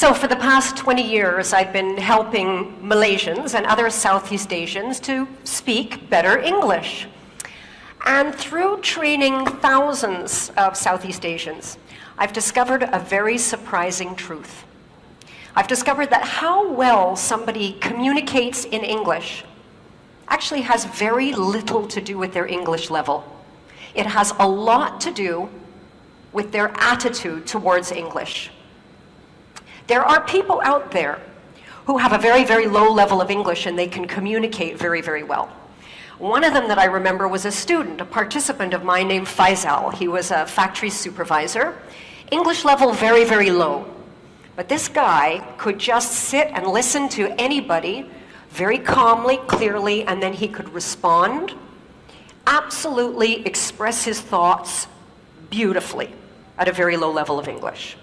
So for the past 20 years, I've been helping Malaysians and other Southeast Asians to speak better English. And through training thousands of Southeast Asians, I've discovered a very surprising truth. I've discovered that how well somebody communicates in English actually has very little to do with their English level. It has a lot to do with their attitude towards English. There are people out there who have a very, very low level of English and they can communicate very, very well. One of them that I remember was a student, a participant of mine named Faisal. He was a factory supervisor. English level very, very low. But this guy could just sit and listen to anybody very calmly, clearly, and then he could respond, absolutely express his thoughts beautifully at a very low level of English.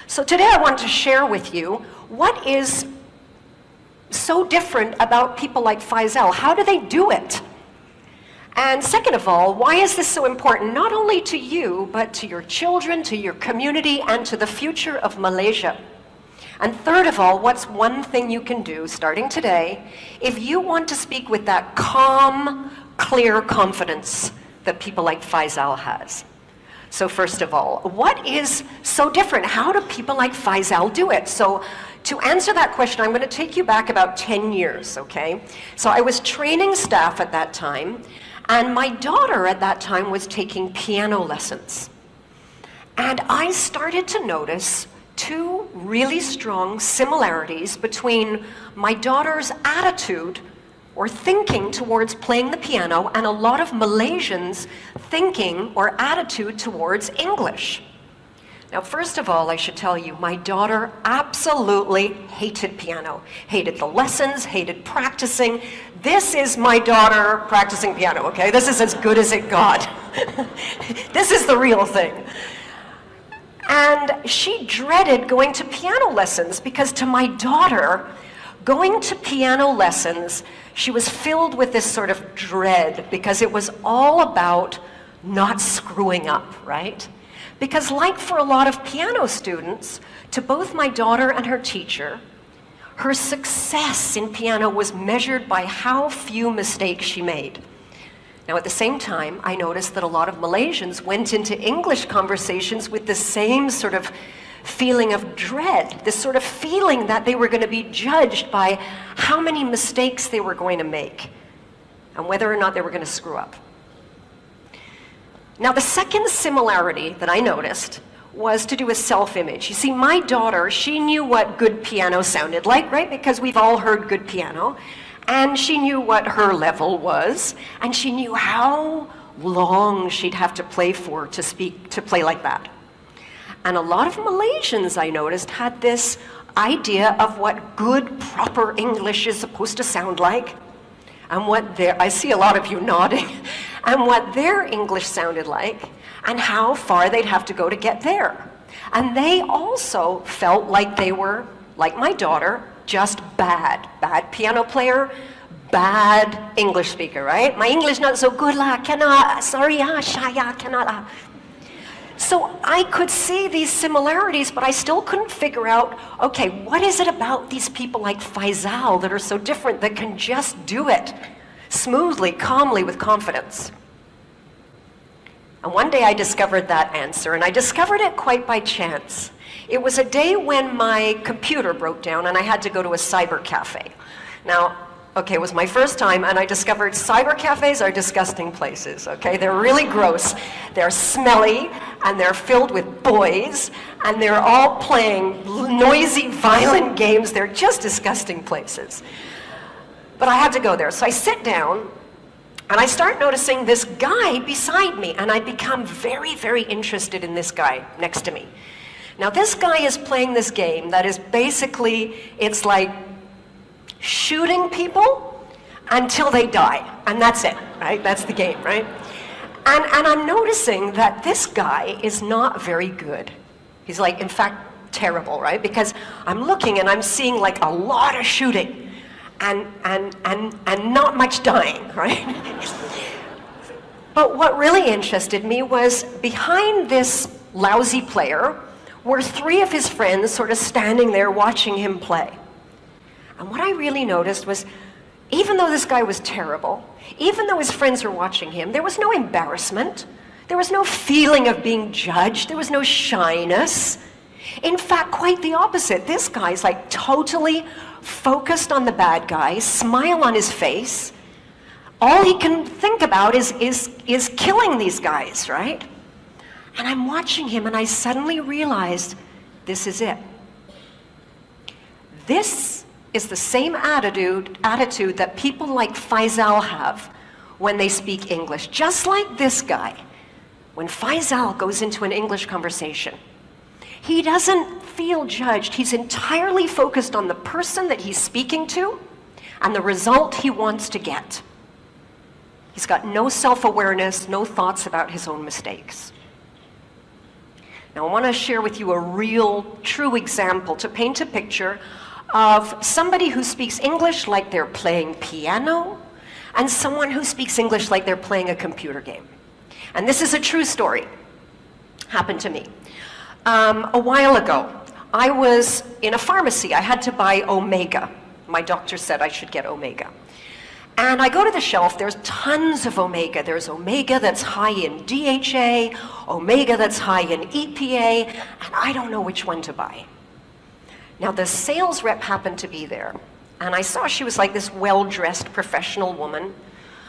So today I want to share with you what is so different about people like Faisal. How do they do it? And second of all, why is this so important, not only to you, but to your children, to your community, and to the future of Malaysia? And third of all, what's one thing you can do, starting today, if you want to speak with that calm, clear confidence that people like Faisal has? So first of all, what is so different? How do people like Faisal do it? So to answer that question, I'm going to take you back about 10 years, okay? So I was training staff at that time, and my daughter at that time was taking piano lessons. And I started to notice two really strong similarities between my daughter's attitude or thinking towards playing the piano and a lot of Malaysians' thinking or attitude towards English. Now, first of all, I should tell you, my daughter absolutely hated piano, hated the lessons, hated practicing. This is my daughter practicing piano, okay? This is as good as it got. This is the real thing. And she dreaded going to piano lessons because to my daughter, going to piano lessons, she was filled with this sort of dread because it was all about not screwing up, right? Because like for a lot of piano students, to both my daughter and her teacher, her success in piano was measured by how few mistakes she made. Now at the same time, I noticed that a lot of Malaysians went into English conversations with the same sort of feeling of dread, this sort of feeling that they were going to be judged by how many mistakes they were going to make and whether or not they were going to screw up. Now, the second similarity that I noticed was to do with self-image. You see, my daughter, she knew what good piano sounded like, right? Because we've all heard good piano. And she knew what her level was, and she knew how long she'd have to play for to play like that. And a lot of Malaysians, I noticed, had this idea of what good, proper English is supposed to sound like, and what I see a lot of you nodding, and what their English sounded like, and how far they'd have to go to get there. And they also felt like they were, like my daughter, just bad. Bad piano player, bad English speaker, right? My English not so good lah, cannot, sorry ah, shaya, cannot ah. So I could see these similarities, but I still couldn't figure out, okay, what is it about these people like Faisal that are so different that can just do it smoothly, calmly, with confidence? And one day I discovered that answer, and I discovered it quite by chance. It was a day when my computer broke down and I had to go to a cyber cafe. Now, okay, it was my first time, and I discovered cyber cafes are disgusting places, okay? They're really gross, they're smelly, and they're filled with boys, and they're all playing noisy, violent games. They're just disgusting places. But I had to go there, so I sit down, and I start noticing this guy beside me, and I become very, very interested in this guy next to me. Now, this guy is playing this game that is basically, it's like shooting people until they die, and that's it, right? That's the game, right? And I'm noticing that this guy is not very good. He's like, in fact, terrible, right? Because I'm looking and I'm seeing like a lot of shooting and not much dying, right? But what really interested me was behind this lousy player were 3 of his friends sort of standing there watching him play. And what I really noticed was, even though this guy was terrible, even though his friends were watching him, there was no embarrassment. There was no feeling of being judged. There was no shyness. In fact, quite the opposite. This guy's like totally focused on the bad guy, smile on his face. All he can think about is killing these guys, right? And I'm watching him and I suddenly realized, this is it. This is the same attitude that people like Faisal have when they speak English. Just like this guy, when Faisal goes into an English conversation, he doesn't feel judged. He's entirely focused on the person that he's speaking to and the result he wants to get. He's got no self-awareness, no thoughts about his own mistakes. Now, I want to share with you a real, true example to paint a picture of somebody who speaks English like they're playing piano and someone who speaks English like they're playing a computer game. And this is a true story. Happened to me. A while ago, I was in a pharmacy. I had to buy Omega. My doctor said I should get Omega. And I go to the shelf, there's tons of Omega. There's Omega that's high in DHA, Omega that's high in EPA, and I don't know which one to buy. Now, the sales rep happened to be there, and I saw she was like this well-dressed professional woman.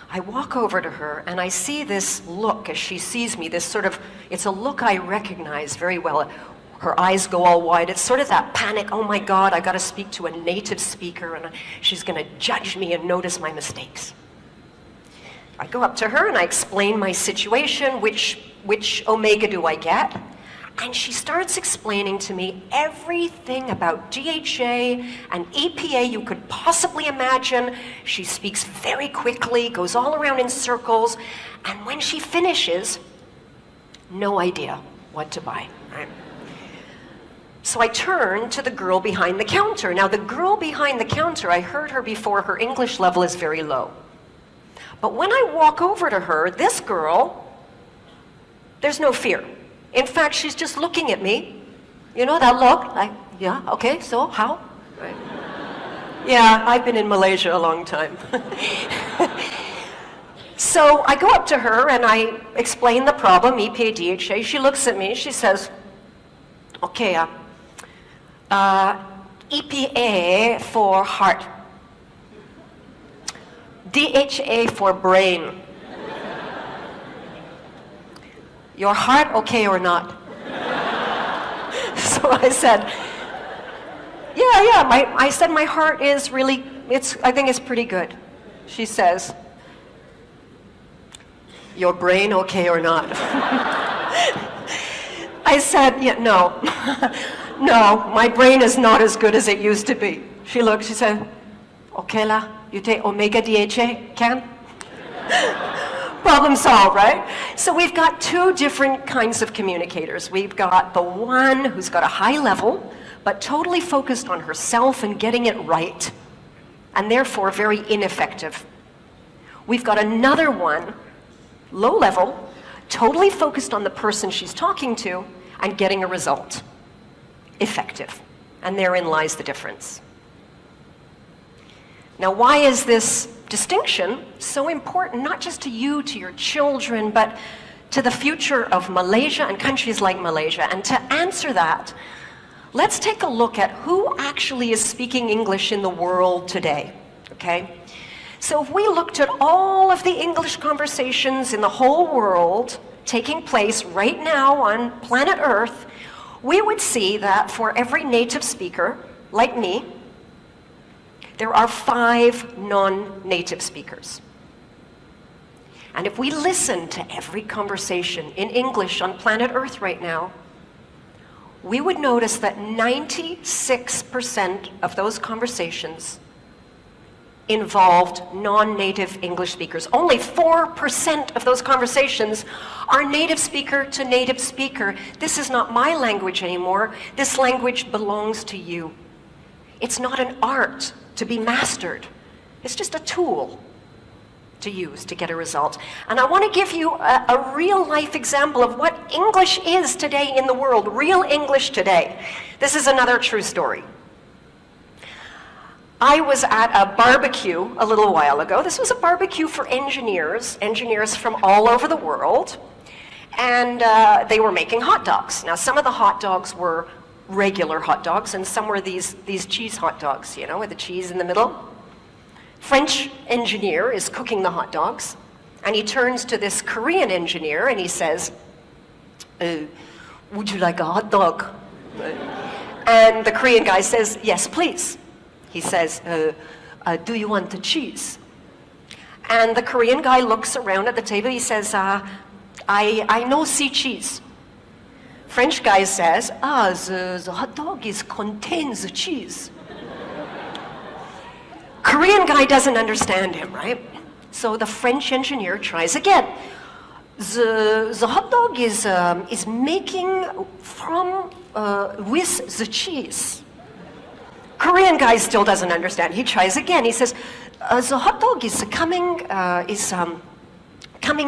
I walk over to her, and I see this look as she sees me, this sort of, it's a look I recognize very well. Her eyes go all wide. It's sort of that panic, oh my God, I gotta speak to a native speaker, and she's gonna judge me and notice my mistakes. I go up to her, and I explain my situation, which Omega do I get? And she starts explaining to me everything about DHA and EPA you could possibly imagine. She speaks very quickly, goes all around in circles, and when she finishes, no idea what to buy, right? So I turn to the girl behind the counter. Now, the girl behind the counter, I heard her before, her English level is very low. But when I walk over to her, this girl, there's no fear. In fact, she's just looking at me. You know that look? Like, yeah, okay, so how? Right. Yeah, I've been in Malaysia a long time. So I go up to her and I explain the problem, EPA, DHA. She looks at me, she says, okay, EPA for heart, DHA for brain. Your heart okay or not? So I said, I said my heart is really, I think it's pretty good. She says, your brain okay or not? I said, yeah, no. No, my brain is not as good as it used to be. She looked, she said, okay la, you take Omega DHA, can? Problem solved, right? So we've got 2 different kinds of communicators. We've got the one who's got a high level, but totally focused on herself and getting it right, and therefore very ineffective. We've got another one, low level, totally focused on the person she's talking to and getting a result, effective. And therein lies the difference. Now, why is this distinction so important, not just to you, to your children, but to the future of Malaysia and countries like Malaysia? And to answer that, let's take a look at who actually is speaking English in the world today, okay? So if we looked at all of the English conversations in the whole world taking place right now on planet Earth, we would see that for every native speaker, like me, there are 5 non-native speakers. And if we listen to every conversation in English on planet Earth right now, we would notice that 96% of those conversations involved non-native English speakers. Only 4% of those conversations are native speaker to native speaker. This is not my language anymore. This language belongs to you. It's not an art to be mastered. It's just a tool to use to get a result. And I want to give you a real life example of what English is today in the world, real English today. This is another true story. I was at a barbecue a little while ago. This was a barbecue for engineers from all over the world. And they were making hot dogs. Now, some of the hot dogs were regular hot dogs, and some were these cheese hot dogs, you know, with the cheese in the middle. French engineer is cooking the hot dogs, and he turns to this Korean engineer and he says, would you like a hot dog? And the Korean guy says, yes, please. He says, do you want the cheese? And the Korean guy looks around at the table. He says, I no see cheese. French guy says, the hot dog contains the cheese. Korean guy doesn't understand him, right? So the French engineer tries again. The hot dog is making from with the cheese. Korean guy still doesn't understand. He tries again. He says, the hot dog is coming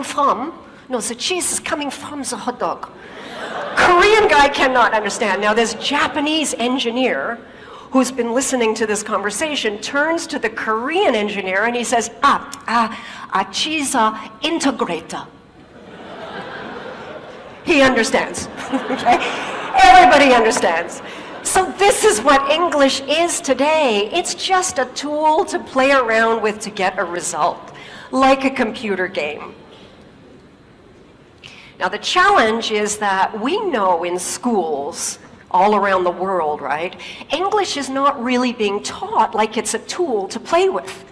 from, no, the cheese is coming from the hot dog. Korean guy cannot understand. Now this Japanese engineer who's been listening to this conversation turns to the Korean engineer and he says, cheese integrator. He understands, okay? Everybody understands. So this is what English is today. It's just a tool to play around with to get a result, like a computer game. Now the challenge is that we know in schools all around the world, right? English is not really being taught like it's a tool to play with.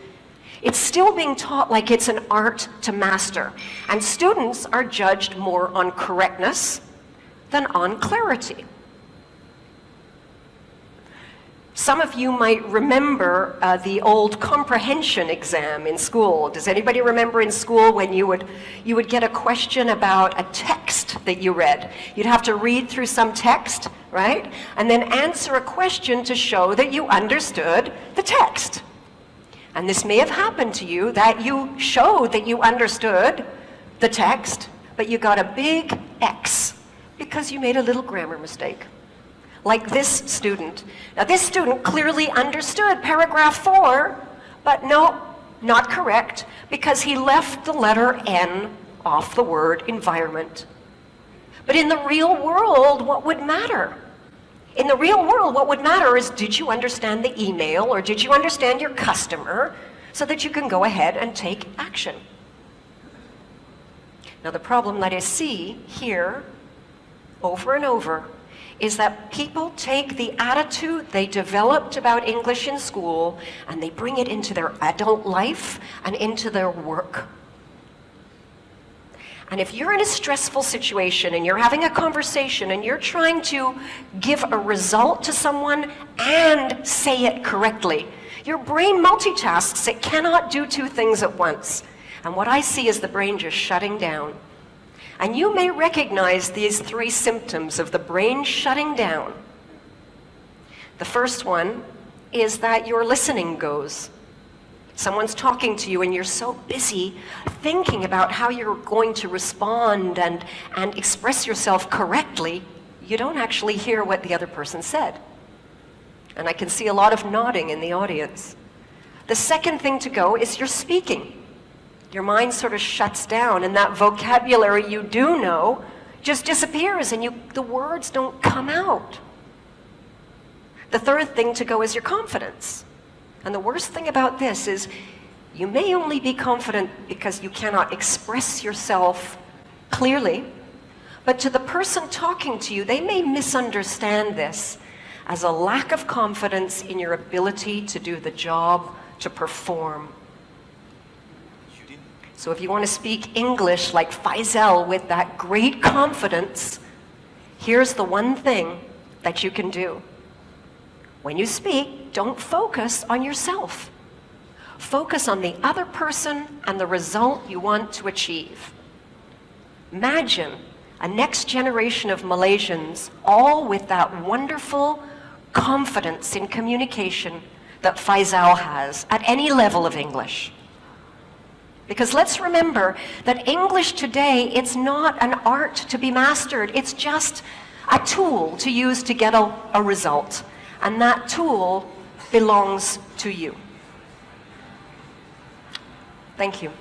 It's still being taught like it's an art to master. And students are judged more on correctness than on clarity. Some of you might remember the old comprehension exam in school. Does anybody remember in school when you would get a question about a text that you read? You'd have to read through some text, right? And then answer a question to show that you understood the text. And this may have happened to you, that you showed that you understood the text, but you got a big X because you made a little grammar mistake. Like this student. Now this student clearly understood paragraph 4, but no, not correct, because he left the letter N off the word environment. But in the real world, what would matter? In the real world, what would matter is, did you understand the email, or did you understand your customer, so that you can go ahead and take action? Now the problem that I see here, over and over, is that people take the attitude they developed about English in school and they bring it into their adult life and into their work. And if you're in a stressful situation and you're having a conversation and you're trying to give a result to someone and say it correctly, your brain multitasks. It cannot do two things at once. And what I see is the brain just shutting down. And you may recognize these 3 symptoms of the brain shutting down. The first one is that your listening goes. Someone's talking to you and you're so busy thinking about how you're going to respond and express yourself correctly, you don't actually hear what the other person said. And I can see a lot of nodding in the audience. The second thing to go is your speaking. Your mind sort of shuts down, and that vocabulary you do know just disappears, and the words don't come out. The third thing to go is your confidence. And the worst thing about this is you may only be confident because you cannot express yourself clearly, but to the person talking to you, they may misunderstand this as a lack of confidence in your ability to do the job, to perform. So if you want to speak English like Faisal with that great confidence, here's the one thing that you can do. When you speak, don't focus on yourself. Focus on the other person and the result you want to achieve. Imagine a next generation of Malaysians, all with that wonderful confidence in communication that Faisal has at any level of English. Because let's remember that English today, it's not an art to be mastered. It's just a tool to use to get a result. And that tool belongs to you. Thank you.